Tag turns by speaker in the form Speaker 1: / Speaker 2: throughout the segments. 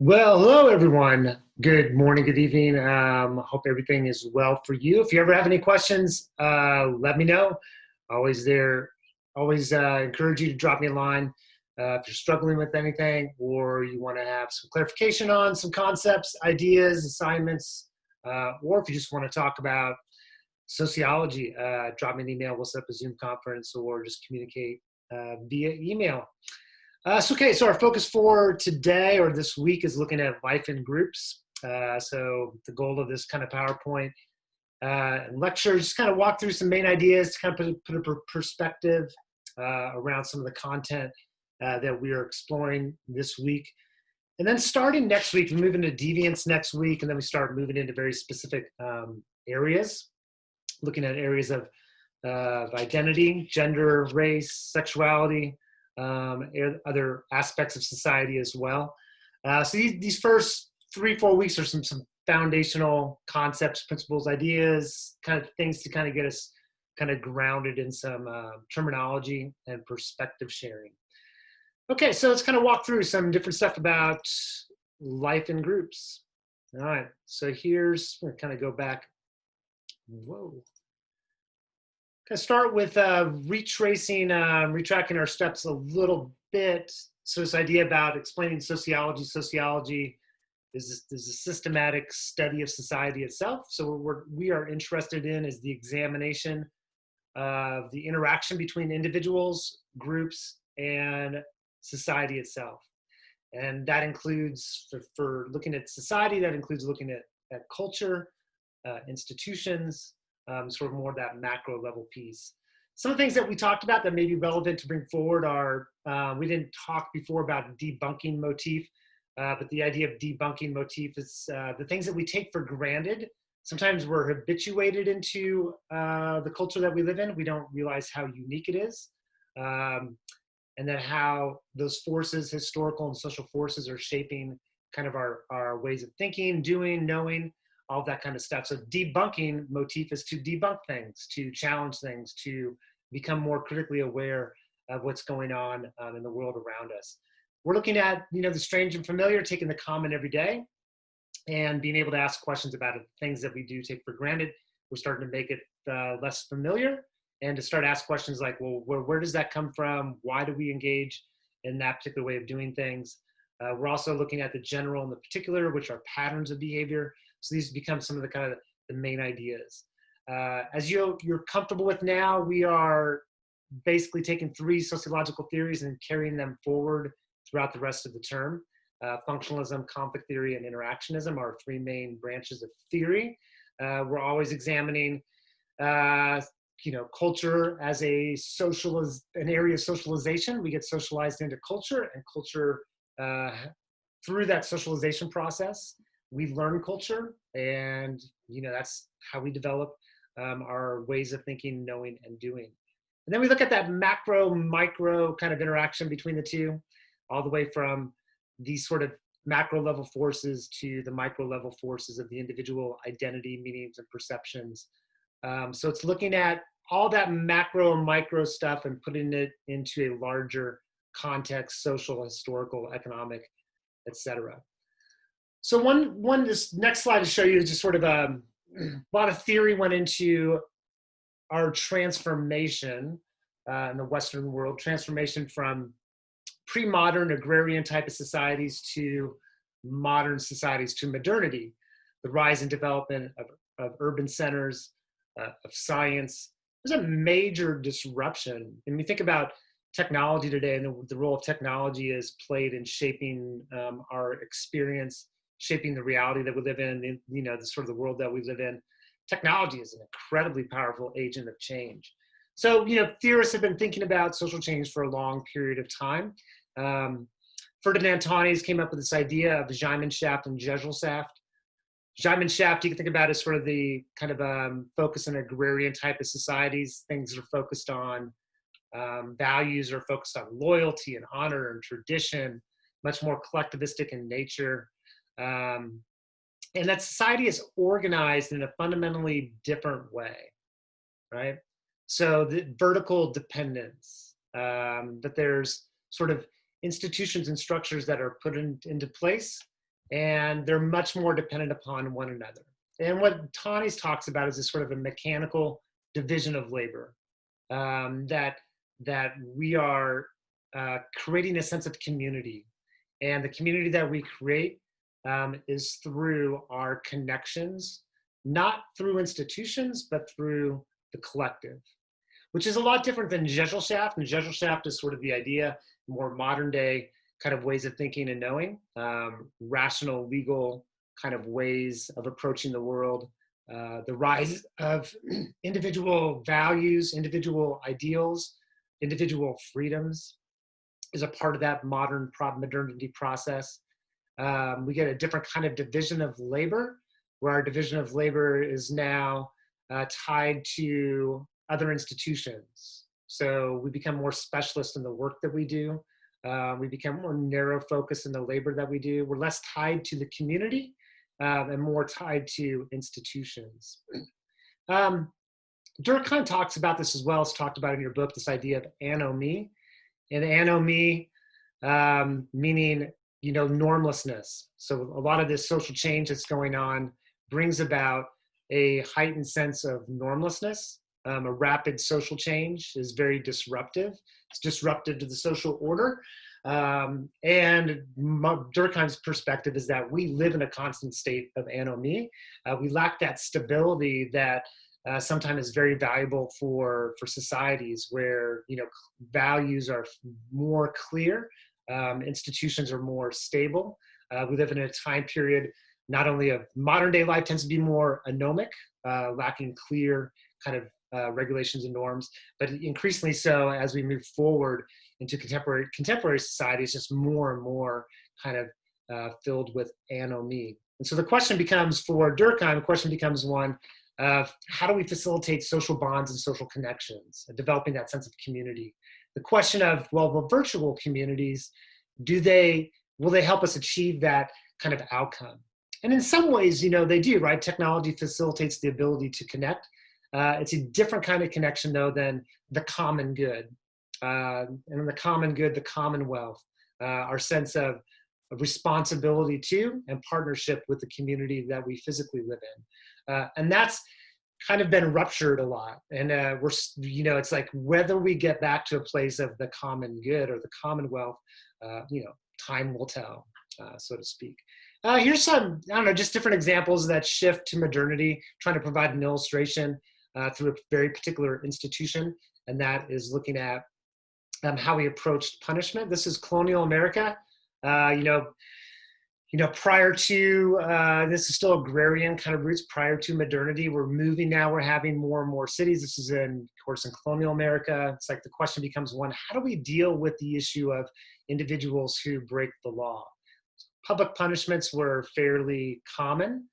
Speaker 1: Well, hello everyone. Good morning, good evening. Hope everything is well for you. If you ever have any questions, let me know. Always there. Always encourage you to drop me a line if you're struggling with anything or you want to have some clarification on some concepts, ideas, assignments, or if you just want to talk about sociology, drop me an email. We'll set up a Zoom conference or just communicate via email. So our focus for today or this week is looking at life in groups. So the goal of this kind of PowerPoint lecture is just kind of walk through some main ideas to kind of put a perspective around some of the content that we are exploring this week. And then starting next week, we move into deviance next week, and then we start moving into very specific areas, looking at areas of identity, gender, race, sexuality, other aspects of society as well. So these first 3-4 weeks are some foundational concepts, principles, ideas, kind of things to kind of get us kind of grounded in some terminology and perspective sharing. Okay, so let's kind of walk through some different stuff about life in groups. All right, so I'm gonna kind of go back. Whoa. Start with retracing our steps a little bit. So this idea about explaining sociology. Sociology is a systematic study of society itself. So what we are interested in is the examination of the interaction between individuals, groups, and society itself. And that includes, for looking at society, that includes looking at culture, institutions, sort of more that macro level piece. Some of the things that we talked about that may be relevant to bring forward are, we didn't talk before about debunking motif, but the idea of debunking motif is the things that we take for granted. Sometimes we're habituated into the culture that we live in. We don't realize how unique it is. And then how those forces, historical and social forces, are shaping kind of our ways of thinking, doing, knowing, all that kind of stuff. So debunking motif is to debunk things, to challenge things, to become more critically aware of what's going on in the world around us. We're looking at, the strange and familiar, taking the common every day and being able to ask questions about it, things that we do take for granted. We're starting to make it less familiar and to start to ask questions like, well, where does that come from? Why do we engage in that particular way of doing things? We're also looking at the general and the particular, which are patterns of behavior. So these become some of the kind of the main ideas. As you're comfortable with now, we are basically taking 3 sociological theories and carrying them forward throughout the rest of the term. Functionalism, conflict theory, and interactionism are 3 main branches of theory. We're always examining culture as an area of socialization. We get socialized into culture, and culture through that socialization process, we learn culture, and that's how we develop our ways of thinking, knowing, and doing. And then we look at that macro micro kind of interaction between the two, all the way from these sort of macro level forces to the micro level forces of the individual identity, meanings, and perceptions. So it's looking at all that macro and micro stuff and putting it into a larger context, social, historical, economic, etc. So this next slide to show you is just sort of a lot of theory went into our transformation in the Western world, transformation from pre-modern agrarian type of societies to modern societies, to modernity, the rise and development of urban centers, of science. There's a major disruption. And we think about technology today and the role of technology is played in shaping our experience, shaping the reality that we live in, the sort of the world that we live in. Technology is an incredibly powerful agent of change. So, theorists have been thinking about social change for a long period of time. Ferdinand Tönnies came up with this idea of Gemeinschaft and Gesellschaft. Gemeinschaft, you can think about as sort of the kind of focus on agrarian type of societies. Things are focused on values are focused on loyalty and honor and tradition, much more collectivistic in nature. And that society is organized in a fundamentally different way, right? So the vertical dependence, that there's sort of institutions and structures that are put into place and they're much more dependent upon one another. And what Tanya's talks about is this sort of a mechanical division of labor, that we are creating a sense of community, and the community that we create is through our connections, not through institutions, but through the collective, which is a lot different than Gesellschaft. And Gesellschaft is sort of the idea, more modern day kind of ways of thinking and knowing, rational, legal kind of ways of approaching the world. The rise of individual values, individual ideals, individual freedoms is a part of that modernity process. We get a different kind of division of labor, where our division of labor is now tied to other institutions. So we become more specialist in the work that we do. We become more narrow focused in the labor that we do. We're less tied to the community and more tied to institutions. Durkheim talks about this as well. It's talked about in your book, this idea of anomie. And anomie meaning, normlessness. So a lot of this social change that's going on brings about a heightened sense of normlessness. A rapid social change is very disruptive. It's disruptive to the social order. And Durkheim's perspective is that we live in a constant state of anomie. We lack that stability that sometimes is very valuable for societies where values are more clear, institutions are more stable. We live in a time period not only of modern day life tends to be more anomic, lacking clear kind of regulations and norms, but increasingly so as we move forward into contemporary society, it's just more and more kind of filled with anomie. And so the question becomes, for Durkheim, the question becomes one of how do we facilitate social bonds and social connections, and developing that sense of community. The question of, well, the virtual communities, will they help us achieve that kind of outcome? And in some ways, they do, right? Technology facilitates the ability to connect. It's a different kind of connection, though, than the common good. And in the common good, the commonwealth, our sense of responsibility to and partnership with the community that we physically live in. And that's kind of been ruptured a lot. And it's like whether we get back to a place of the common good or the commonwealth, time will tell, so to speak. Here's some, just different examples of that shift to modernity, trying to provide an illustration through a very particular institution, and that is looking at how we approached punishment. This is colonial America. Prior to, this is still agrarian kind of roots prior to modernity. We're moving now, we're having more and more cities. This is of course, in colonial America. It's like the question becomes one, how do we deal with the issue of individuals who break the law? Public punishments were fairly common.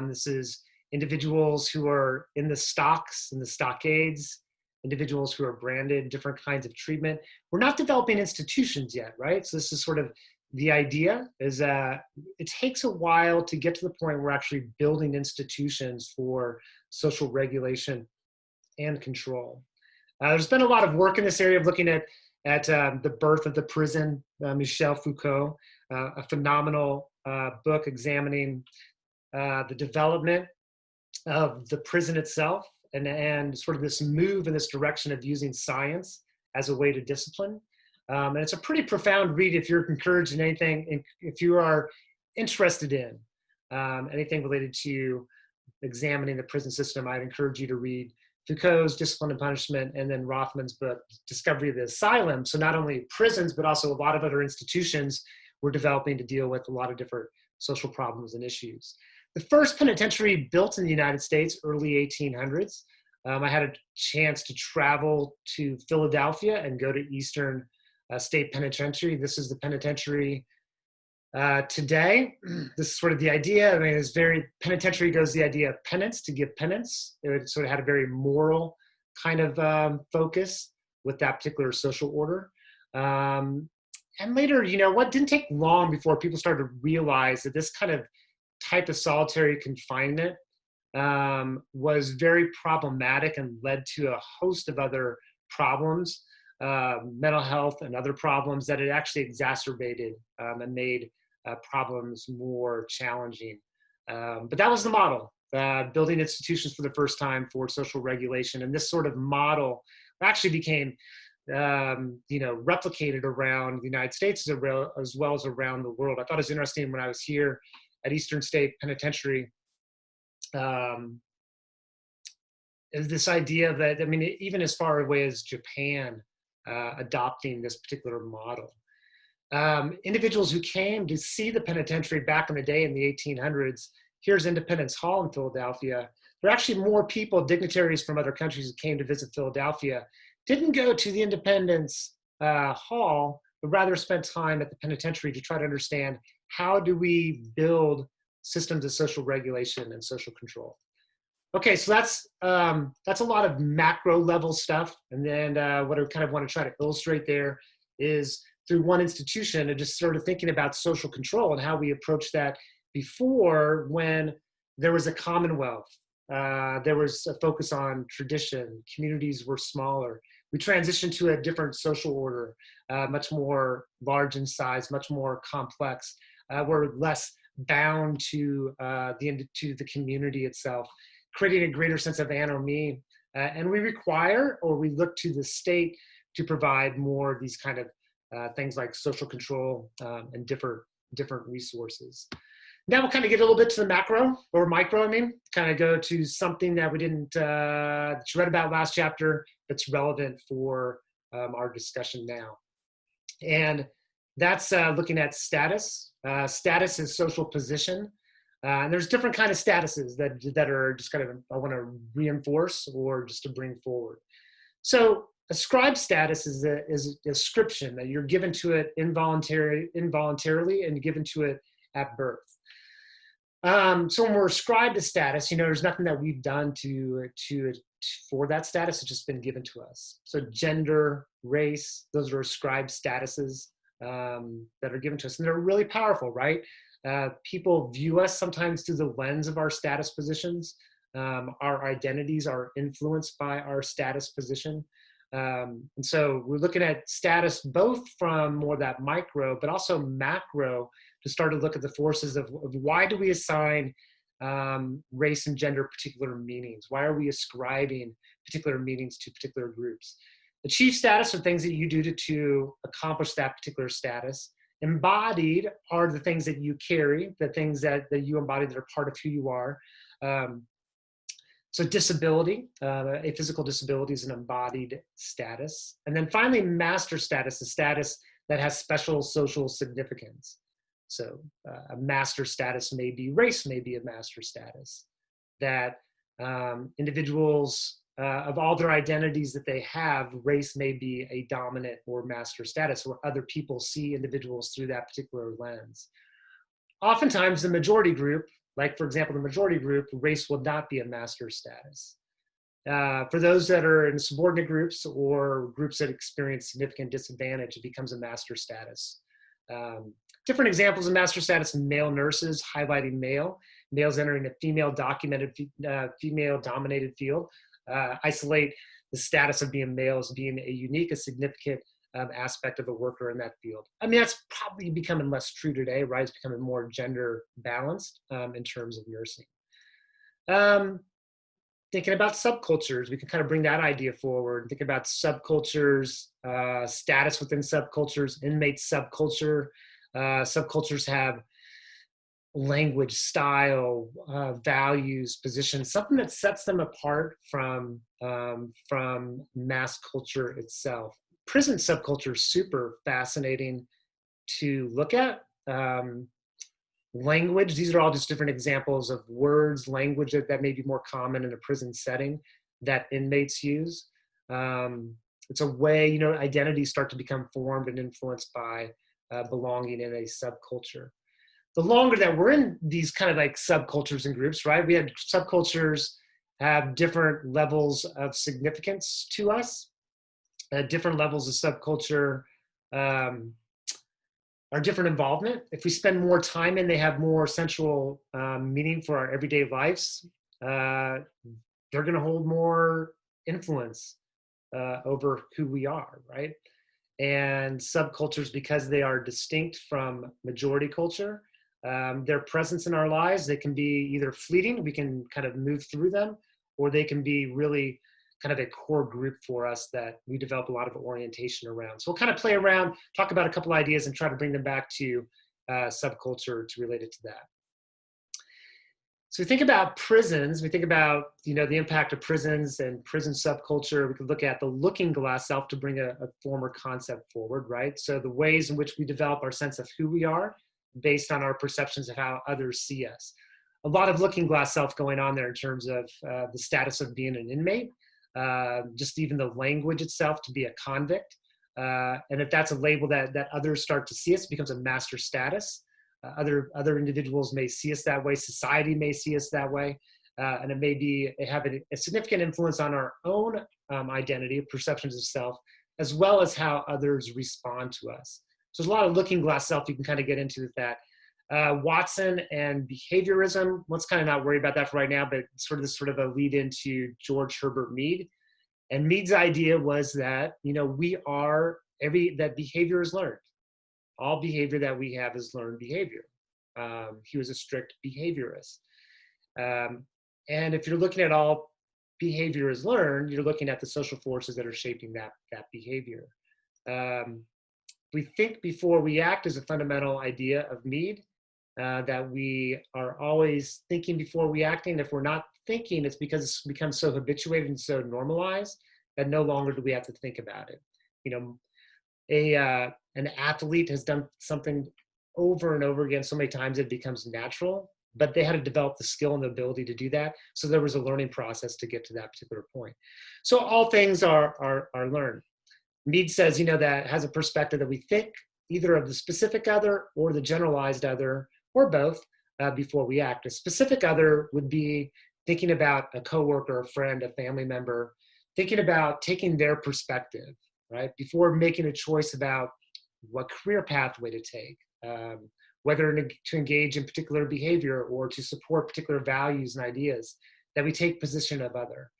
Speaker 1: This is individuals who are in the stocks, in the stockades, individuals who are branded, different kinds of treatment. We're not developing institutions yet, right? So this is sort of the idea is that it takes a while to get to the point where we're actually building institutions for social regulation and control. There's been a lot of work in this area of looking at the birth of the prison, Michel Foucault, a phenomenal book examining the development of the prison itself and sort of this move in this direction of using science as a way to discipline. And it's a pretty profound read if you're encouraged in anything, if you are interested in anything related to examining the prison system. I'd encourage you to read Foucault's Discipline and Punishment, and then Rothman's book, Discovery of the Asylum. So not only prisons, but also a lot of other institutions we're developing to deal with a lot of different social problems and issues. The first penitentiary built in the United States, early 1800s. I had a chance to travel to Philadelphia and go to Eastern State Penitentiary. This is the penitentiary today. This is sort of the idea. Penitentiary goes the idea of penance, to give penance. It sort of had a very moral kind of focus with that particular social order. And later, didn't take long before people started to realize that this kind of type of solitary confinement was very problematic and led to a host of other problems, mental health and other problems that it actually exacerbated and made problems more challenging. But that was the model, building institutions for the first time for social regulation. And this sort of model actually became replicated around the United States as well as around the world. I thought it was interesting when I was here at Eastern State Penitentiary, is this idea that, I mean, even as far away as Japan adopting this particular model. Individuals who came to see the penitentiary back in the day in the 1800s, here's Independence Hall in Philadelphia. There are actually more people, dignitaries from other countries who came to visit Philadelphia, didn't go to the Independence Hall, but rather spent time at the penitentiary to try to understand how do we build systems of social regulation and social control. Okay, so that's a lot of macro level stuff. And then what I kind of want to try to illustrate there is through one institution and just sort of thinking about social control and how we approach that before, when there was a commonwealth. There was a focus on tradition. Communities were smaller. We transitioned to a different social order, much more large in size, much more complex. We're less bound to the community itself, creating a greater sense of anomie. And we require, or we look to the state to provide more of these kind of things like social control and different resources. Now we'll kind of get a little bit to the macro, or micro, I mean, kind of go to something that we didn't, that you read about last chapter that's relevant for our discussion now. And that's looking at status. Status is social position. And there's different kind of statuses that are just kind of, I want to reinforce or just to bring forward. So ascribed status is a ascription that you're given to it involuntarily and given to it at birth. So when we're ascribed a status, there's nothing that we've done for that status. It's just been given to us. So gender, race, those are ascribed statuses that are given to us, and they're really powerful, right? People view us sometimes through the lens of our status positions. Our identities are influenced by our status position. And so we're looking at status both from more that micro, but also macro, to start to look at the forces of why do we assign race and gender particular meanings? Why are we ascribing particular meanings to particular groups? Achieve status are things that you do to accomplish that particular status. Embodied are the things that you carry, the things that you embody that are part of who you are. So disability, a physical disability is an embodied status. And then finally, master status, a status that has special social significance. So a master status may be race, may be a master status. That individuals, of all their identities that they have, race may be a dominant or master status, where other people see individuals through that particular lens. Oftentimes the majority group, like for example, the majority group, race will not be a master status. For those that are in subordinate groups or groups that experience significant disadvantage, it becomes a master status. Different examples of master status: male nurses, highlighting males entering a female-dominated field, isolate the status of being male as being a unique, a significant aspect of a worker in that field. I mean, that's probably becoming less true today, right? It's becoming more gender balanced in terms of nursing. Thinking about subcultures, we can kind of bring that idea forward. Think about subcultures, status within subcultures, inmate subculture. Subcultures have language, style, values, positions, something that sets them apart from mass culture itself. Prison subculture is super fascinating to look at. Language, these are all just different examples of words, language that may be more common in a prison setting that inmates use. It's a way, identities start to become formed and influenced by belonging in a subculture. The longer that we're in these kind of like subcultures and groups, right? We have subcultures have different levels of significance to us. Different levels of subculture are different involvement. If we spend more time in, they have more central meaning for our everyday lives. They're going to hold more influence over who we are, right? and subcultures, because they are distinct from majority culture, their presence in our lives, they can be either fleeting, we can kind of move through them, or they can be really kind of a core group for us that we develop a lot of orientation around. So we'll kind of play around, talk about a couple ideas, and try to bring them back to subculture to relate it to that. So we think about prisons, we think about, the impact of prisons and prison subculture. We could look at the looking glass self to bring a former concept forward, right? So the ways in which we develop our sense of who we are based on our perceptions of how others see us. A lot of looking glass self going on there in terms of the status of being an inmate, just even the language itself to be a convict. And if that's a label that others start to see us, it becomes a master status. Other individuals may see us that way. Society may see us that way. And it have a significant influence on our own identity, perceptions of self, as well as how others respond to us. So there's a lot of looking glass self you can kind of get into with that. Watson and behaviorism, let's kind of not worry about that for right now, but sort of a lead into George Herbert Mead. And Mead's idea was that, that behavior is learned. All behavior that we have is learned behavior. He was a strict behaviorist. And if you're looking at all behavior is learned, you're looking at the social forces that are shaping that behavior. We think before we act is a fundamental idea of Mead, that we are always thinking before we acting. If we're not thinking, it's because it's become so habituated and so normalized that no longer do we have to think about it. An athlete has done something over and over again so many times it becomes natural, but they had to develop the skill and the ability to do that. So there was a learning process to get to that particular point. So all things are learned. Mead says, that has a perspective that we think either of the specific other or the generalized other, or both, before we act. A specific other would be thinking about a coworker, a friend, a family member, thinking about taking their perspective, right? Before making a choice about what career pathway to take, whether to engage in particular behavior or to support particular values and ideas, that we take position of other.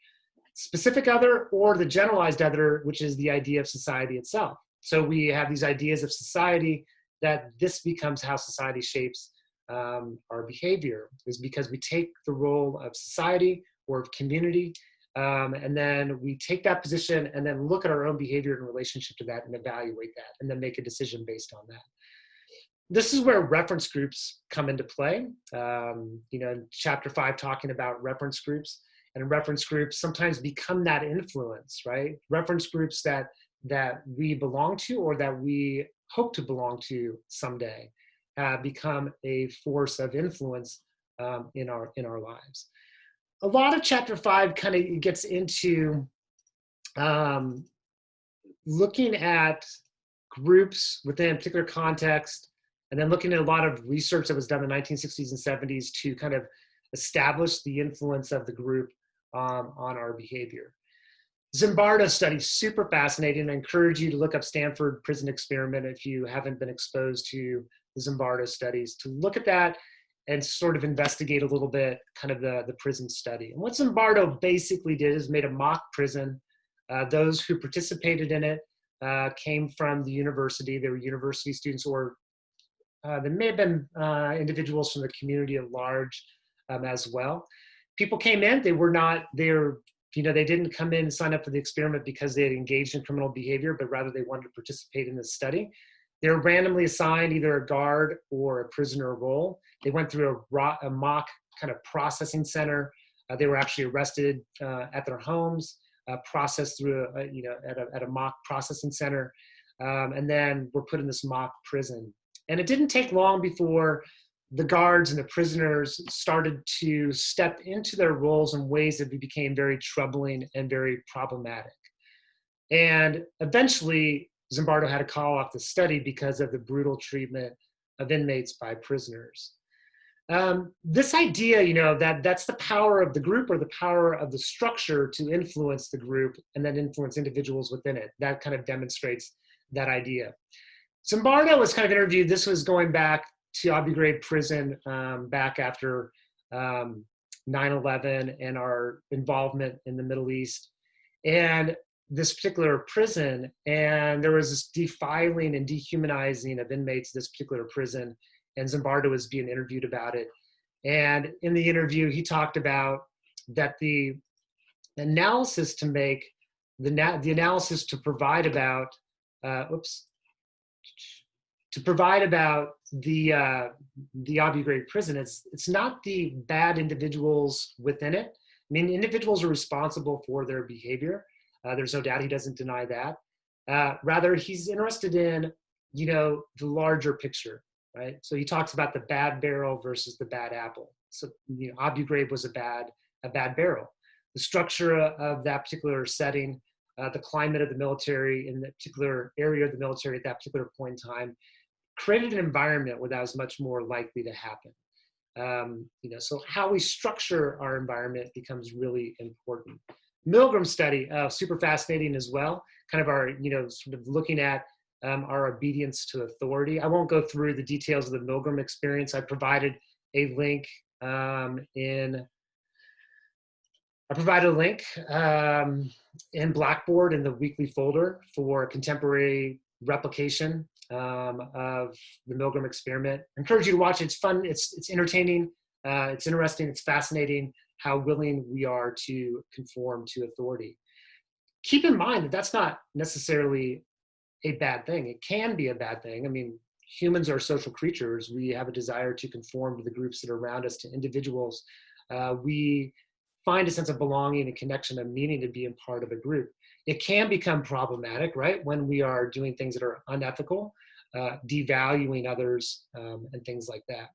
Speaker 1: Specific other or the generalized other, which is the idea of society itself. So we have these ideas of society, that this becomes how society shapes our behavior, is because we take the role of society or of community, and then we take that position and then look at our own behavior in relationship to that and evaluate that and then make a decision based on that. This is where reference groups come into play. In chapter 5, talking about reference groups, and reference groups sometimes become that influence, right? Reference groups that we belong to or that we hope to belong to someday become a force of influence in our lives. A lot of chapter 5 kind of gets into looking at groups within a particular context, and then looking at a lot of research that was done in the 1960s and 70s to kind of establish the influence of the group on our behavior. Zimbardo study, super fascinating. I encourage you to look up Stanford Prison Experiment if you haven't been exposed to the Zimbardo studies, to look at that and sort of investigate a little bit kind of the prison study. And what Zimbardo basically did is made a mock prison. Those who participated in it came from the university. They were university students, or there may have been individuals from the community at large as well. People came in, they didn't come in and sign up for the experiment because they had engaged in criminal behavior, but rather they wanted to participate in the study. They were randomly assigned either a guard or a prisoner role. They went through a mock kind of processing center. They were actually arrested at their homes, processed through at a mock processing center, and then were put in this mock prison. And it didn't take long before the guards and the prisoners started to step into their roles in ways that became very troubling and very problematic. And eventually, Zimbardo had to call off the study because of the brutal treatment of inmates by prisoners. This idea, that's the power of the group or the power of the structure to influence the group and then influence individuals within it. That kind of demonstrates that idea. Zimbardo was kind of interviewed. This was going back to Abu Ghraib prison back after 9/11 and our involvement in the Middle East. And this particular prison, and there was this defiling and dehumanizing of inmates in this particular prison, and Zimbardo was being interviewed about it. And in the interview, he talked about that the analysis to make, the analysis to provide about, to provide about the Abu Ghraib prison, it's not the bad individuals within it. I mean, individuals are responsible for their behavior. There's no doubt, he doesn't deny that. Rather, he's interested in, the larger picture, right? So he talks about the bad barrel versus the bad apple. So, Abu Ghraib was a bad barrel. The structure of that particular setting, the climate of the military in that particular area of the military at that particular point in time, created an environment where that was much more likely to happen. So how we structure our environment becomes really important. Milgram study, super fascinating as well. Kind of our, sort of looking at our obedience to authority. I won't go through the details of the Milgram experience. I provided a link in Blackboard in the weekly folder for contemporary replication of the Milgram experiment. I encourage you to watch it. It's fun. It's entertaining. It's interesting. It's fascinating how willing we are to conform to authority. Keep in mind that that's not necessarily a bad thing. It can be a bad thing. I mean, humans are social creatures. We have a desire to conform to the groups that are around us, to individuals. We find a sense of belonging and connection and meaning to be a part of a group. It can become problematic, right? When we are doing things that are unethical, devaluing others, and things like that.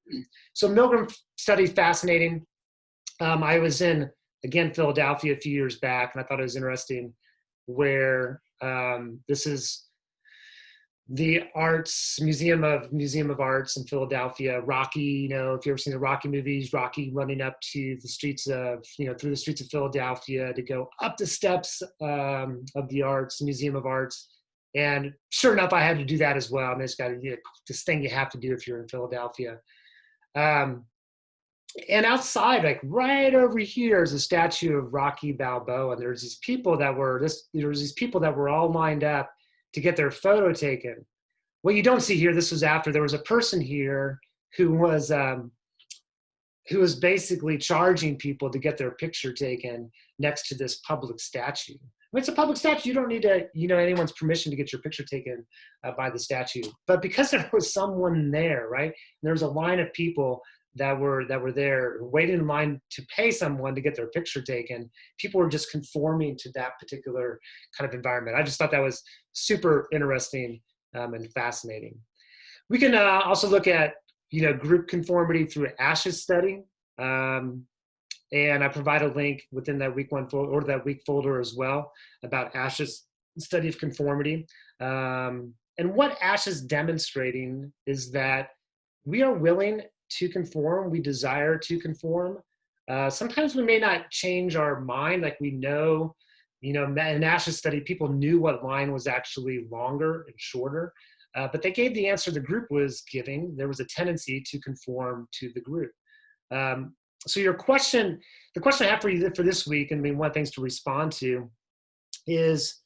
Speaker 1: So Milgram study, fascinating. I was in, again, Philadelphia a few years back, and I thought it was interesting where this is the Museum of Arts in Philadelphia. Rocky, if you've ever seen the Rocky movies, Rocky running up to the streets of, through the streets of Philadelphia to go up the steps of the Museum of Arts. And sure enough, I had to do that as well. I mean, it's got this thing you have to do if you're in Philadelphia. And outside, like right over here, is a statue of Rocky Balboa. And there's these people that were all lined up to get their photo taken. What you don't see here, this was after, there was a person here who was basically charging people to get their picture taken next to this public statue. I mean, it's a public statue. You don't need to, anyone's permission to get your picture taken by the statue. But because there was someone there, right? And there was a line of people that were there waiting in line to pay someone to get their picture taken. People were just conforming to that particular kind of environment. I just thought that was super interesting and fascinating. We can also look at, group conformity through ASH's study. And I provide a link within that week one folder or that week folder as well about ASH's study of conformity. And what ASH is demonstrating is that we are willing to conform, we desire to conform. Sometimes we may not change our mind, like we know, in ASH's study, people knew what line was actually longer and shorter, but they gave the answer the group was giving. There was a tendency to conform to the group. So the question I have for you for this week, and one of the things to respond to is,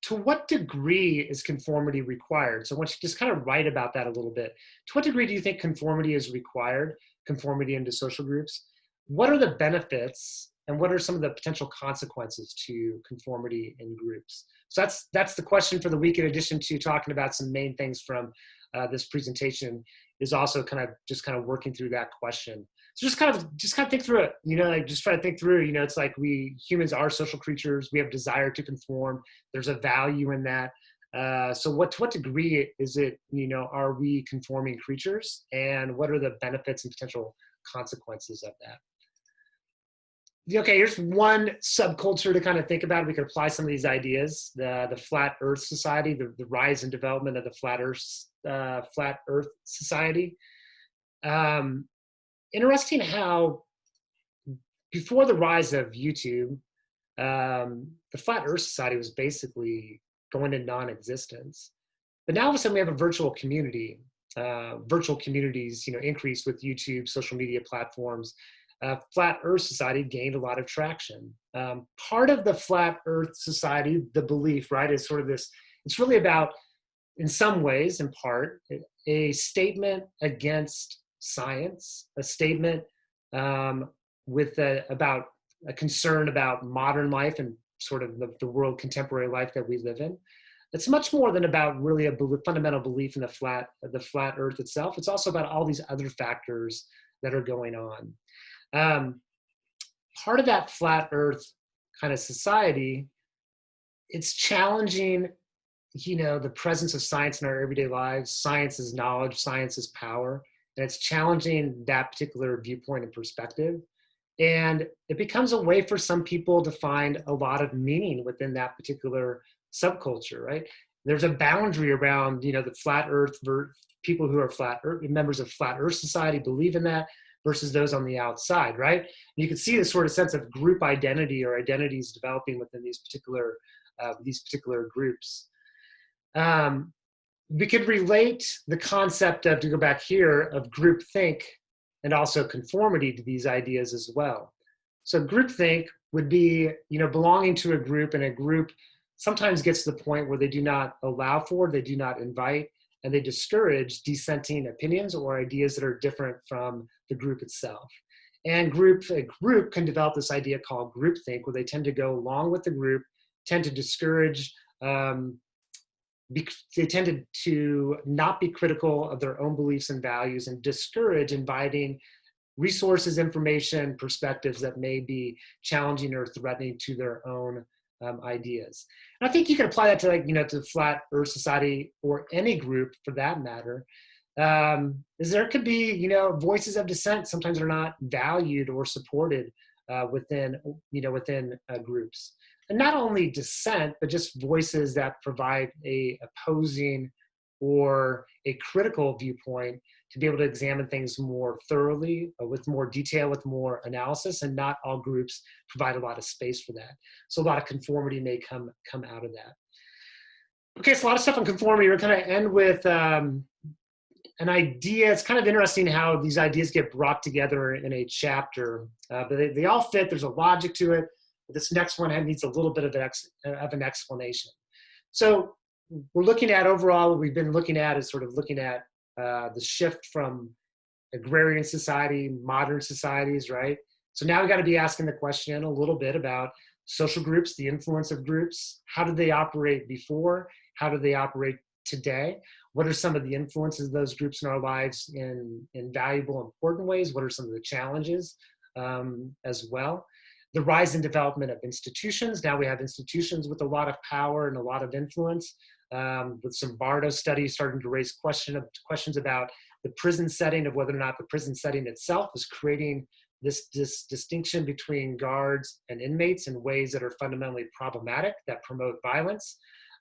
Speaker 1: to what degree is conformity required? So I want you to just kind of write about that a little bit. To what degree do you think conformity is required, conformity into social groups? What are the benefits and what are some of the potential consequences to conformity in groups? So that's the question for the week, in addition to talking about some main things from this presentation, is also kind of working through that question. So just kind of think through it, just try to think through, it's like humans are social creatures. We have desire to conform. There's a value in that. So to what degree is it, are we conforming creatures, and what are the benefits and potential consequences of that? Okay, here's one subculture to kind of think about. We could apply some of these ideas. The Flat Earth Society, the rise and development of the Flat Earth Society. Interesting how before the rise of YouTube, the Flat Earth Society was basically going into non-existence. But now all of a sudden we have a virtual community. Virtual communities, increased with YouTube, social media platforms. Flat Earth Society gained a lot of traction. Part of the flat earth society, the belief, right, is sort of this, it's really about, in some ways, in part, a statement against science, a statement about a concern about modern life and sort of the world, contemporary life that we live in. It's much more than about really a fundamental belief in the flat earth itself. It's also about all these other factors that are going on. Part of that flat earth kind of society, it's challenging, the presence of science in our everyday lives. Science is knowledge, science is power, and it's challenging that particular viewpoint and perspective. And it becomes a way for some people to find a lot of meaning within that particular subculture, right? There's a boundary around, the flat earth, people who are flat earth, members of flat earth society believe in that, versus those on the outside, right? And you can see this sort of sense of group identity or identities developing within these particular groups. We could relate the concept of, to go back here, of groupthink and also conformity to these ideas as well. So groupthink would be, belonging to a group, and a group sometimes gets to the point where they do not allow for, they do not invite, and they discourage dissenting opinions or ideas that are different from the group itself. And a group can develop this idea called groupthink, where they tend to go along with the group, tend to discourage, they tended to not be critical of their own beliefs and values, and discourage inviting resources, information, perspectives that may be challenging or threatening to their own ideas. And I think you can apply that to to flat earth society, or any group for that matter. Is there could be, voices of dissent sometimes are not valued or supported within groups. And not only dissent, but just voices that provide a opposing or a critical viewpoint to be able to examine things more thoroughly, with more detail, with more analysis. And not all groups provide a lot of space for that. So a lot of conformity may come out of that. Okay, so a lot of stuff on conformity. We're going to end with an idea. It's kind of interesting how these ideas get brought together in a chapter, but they all fit. There's a logic to it. But this next one needs a little bit of an explanation. So we're looking at, overall, what we've been looking at is sort of looking at the shift from agrarian society, modern societies, right? So now we got to be asking the question a little bit about social groups, the influence of groups. How did they operate before? How do they operate today? What are some of the influences of those groups in our lives in valuable, important ways? What are some of the challenges as well? The rise and development of institutions. Now we have institutions with a lot of power and a lot of influence, with some Bardo studies starting to raise questions about the prison setting, of whether or not the prison setting itself is creating this distinction between guards and inmates in ways that are fundamentally problematic, that promote violence,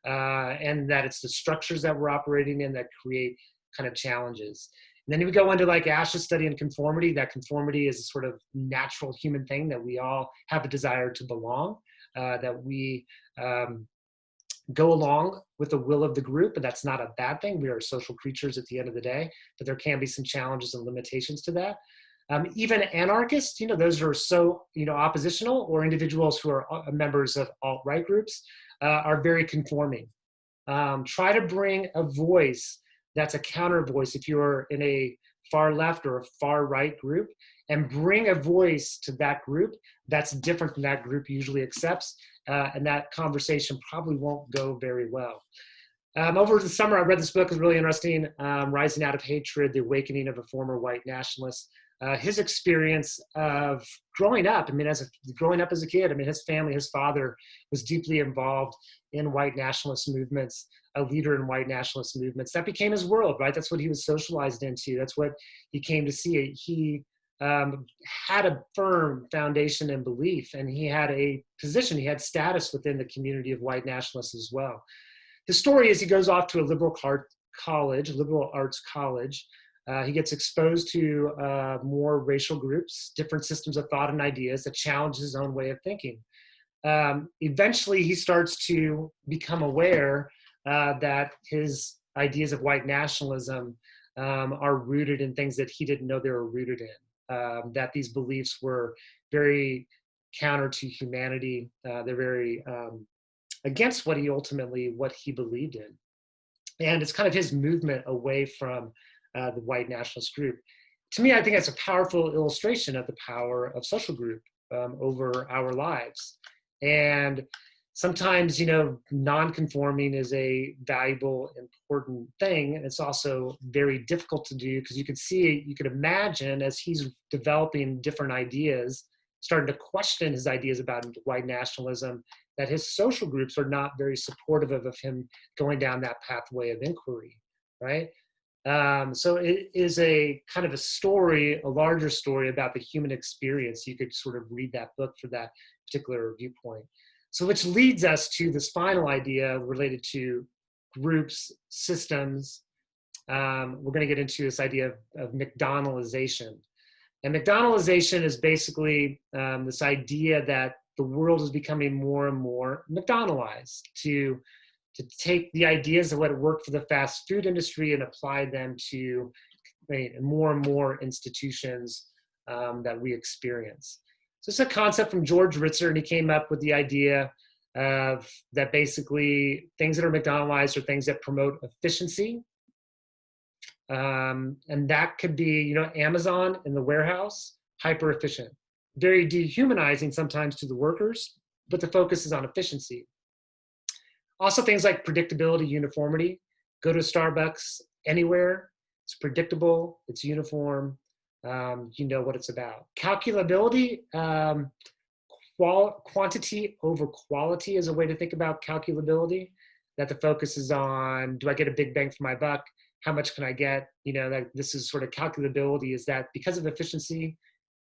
Speaker 1: and that it's the structures that we're operating in that create kind of challenges. And then we go into Ash's study in conformity. That conformity is a sort of natural human thing, that we all have a desire to belong, that we go along with the will of the group, and that's not a bad thing. We are social creatures at the end of the day, but there can be some challenges and limitations to that. Even anarchists, those are so, oppositional, or individuals who are members of alt-right groups, are very conforming. Try to bring a voice that's a counter voice if you're in a far left or a far right group, and bring a voice to that group that's different than that group usually accepts, and that conversation probably won't go very well. Over the summer, I read this book. It was really interesting, Rising Out of Hatred, The Awakening of a Former White Nationalist. His experience of growing up, growing up as a kid, his family, his father was deeply involved in white nationalist movements, a leader in white nationalist movements. That became his world, right? That's what he was socialized into. That's what he came to see. He had a firm foundation and belief, and he had a position, he had status within the community of white nationalists as well. His story is he goes off to a liberal arts college. He gets exposed to more racial groups, different systems of thought and ideas that challenge his own way of thinking. Eventually, he starts to become aware that his ideas of white nationalism are rooted in things that he didn't know they were rooted in, that these beliefs were very counter to humanity. They're very against what he believed in. And it's kind of his movement away from the white nationalist group. To me, I think that's a powerful illustration of the power of social group over our lives. And sometimes, non-conforming is a valuable, important thing. And it's also very difficult to do because you could imagine as he's developing different ideas, starting to question his ideas about white nationalism, that his social groups are not very supportive of him going down that pathway of inquiry, right? So it is a kind of a larger story about the human experience. You could sort of read that book for that particular viewpoint. So which leads us to this final idea related to groups, systems. We're going to get into this idea of McDonaldization. And McDonaldization is basically this idea that the world is becoming more and more McDonaldized, to take the ideas of what worked for the fast food industry and apply them to more and more institutions that we experience. So it's a concept from George Ritzer, and he came up with the idea of that basically things that are McDonaldized are things that promote efficiency. And that could be, Amazon in the warehouse, hyper efficient, very dehumanizing sometimes to the workers, but the focus is on efficiency. Also things like predictability, uniformity. Go to Starbucks anywhere, it's predictable, it's uniform, you know what it's about. Calculability, quantity over quality is a way to think about calculability, that the focus is on, do I get a big bang for my buck? How much can I get? That this is sort of calculability, is that because of efficiency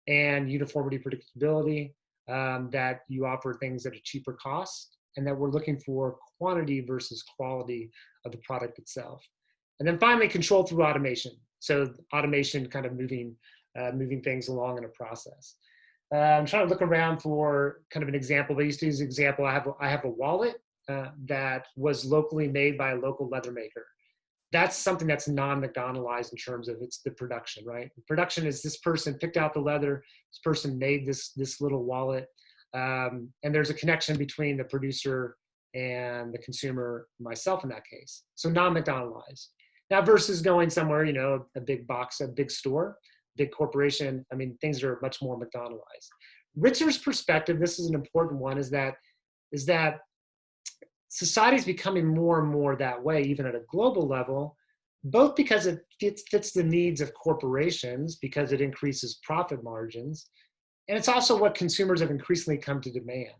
Speaker 1: and uniformity, predictability, that you offer things at a cheaper cost, and that we're looking for quantity versus quality of the product itself. And then finally, control through automation. So automation kind of moving things along in a process. I'm trying to look around for kind of an example, but I used to use an example. I have a wallet that was locally made by a local leather maker. That's something that's non-McDonaldized in terms of it's the production, right? The production is this person picked out the leather, this person made this little wallet, and there's a connection between the producer and the consumer, myself in that case. So non-McDonaldized. Now versus going somewhere, a big box, a big store, big corporation, things are much more McDonaldized. Ritzer's perspective, this is an important one, is that society is becoming more and more that way, even at a global level, both because it fits the needs of corporations, because it increases profit margins, and it's also what consumers have increasingly come to demand.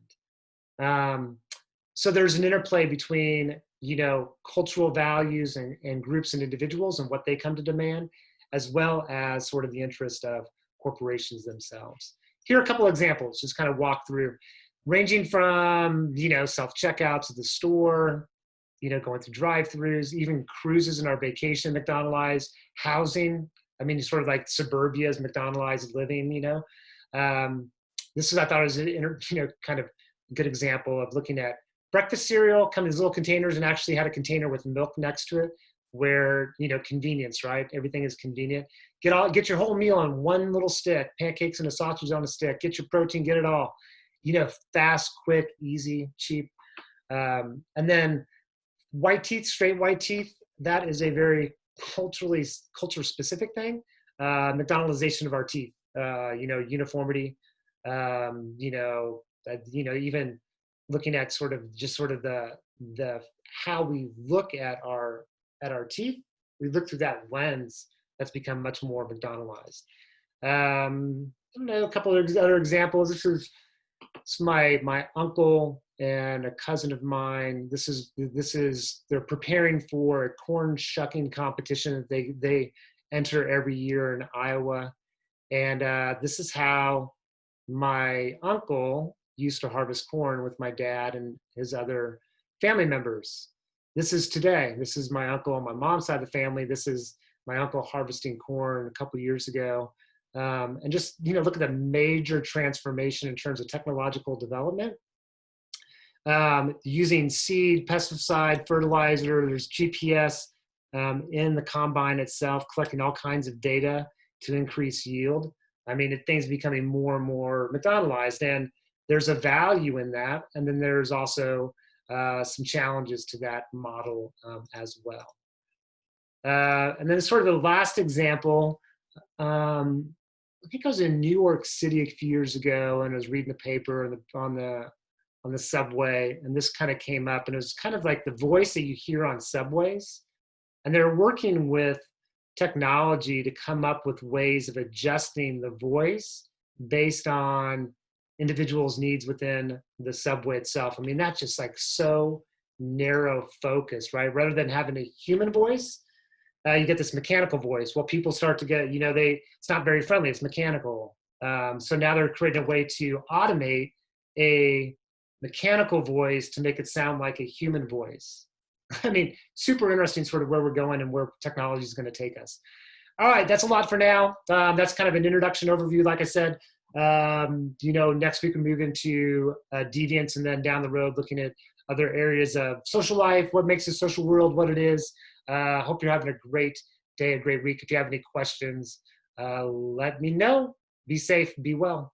Speaker 1: So there's an interplay between, cultural values and groups and individuals and what they come to demand, as well as sort of the interest of corporations themselves. Here are a couple of examples, just kind of walk through, ranging from, self-checkout to the store, going through drive-throughs, even cruises in our vacation, McDonaldized, housing. Sort of like suburbia is McDonaldized living, This is, I thought, was kind of a good example of looking at breakfast cereal come in these little containers, and actually had a container with milk next to it, where, convenience, right? Everything is convenient. Get your whole meal on one little stick, pancakes and a sausage on a stick, get your protein, get it all. Fast, quick, easy, cheap. And then white teeth, straight white teeth, that is a very culture specific thing. McDonaldization of our teeth, uniformity, even looking at sort of the how we look at our teeth, we look through that lens that's become much more McDonaldized. I don't know, a couple of other examples. This is my uncle and a cousin of mine. This is they're preparing for a corn shucking competition that they enter every year in Iowa. And this is how my uncle used to harvest corn with my dad and his other family members. This is today. This is my uncle on my mom's side of the family. This is my uncle harvesting corn a couple years ago. And just, look at the major transformation in terms of technological development. Using seed, pesticide, fertilizer, there's GPS in the combine itself, collecting all kinds of data to increase yield. Things becoming more and more McDonaldized. And there's a value in that. And then there's also some challenges to that model as well. And then sort of the last example, I think I was in New York City a few years ago, and I was reading the paper on the subway, and this kind of came up, and it was kind of like the voice that you hear on subways. And they're working with technology to come up with ways of adjusting the voice based on individuals' needs within the subway itself. I mean, that's just like so narrow focus, right? Rather than having a human voice, you get this mechanical voice. Well, people start to get, it's not very friendly, it's mechanical. So now they're creating a way to automate a mechanical voice to make it sound like a human voice. I mean, super interesting sort of where we're going and where technology is going to take us. All right, that's a lot for now. That's kind of an introduction overview. Like I said, next week we move into deviance, and then down the road looking at other areas of social life, what makes a social world what it is. Hope you're having a great day, a great week. If you have any questions, let me know. Be safe, be well.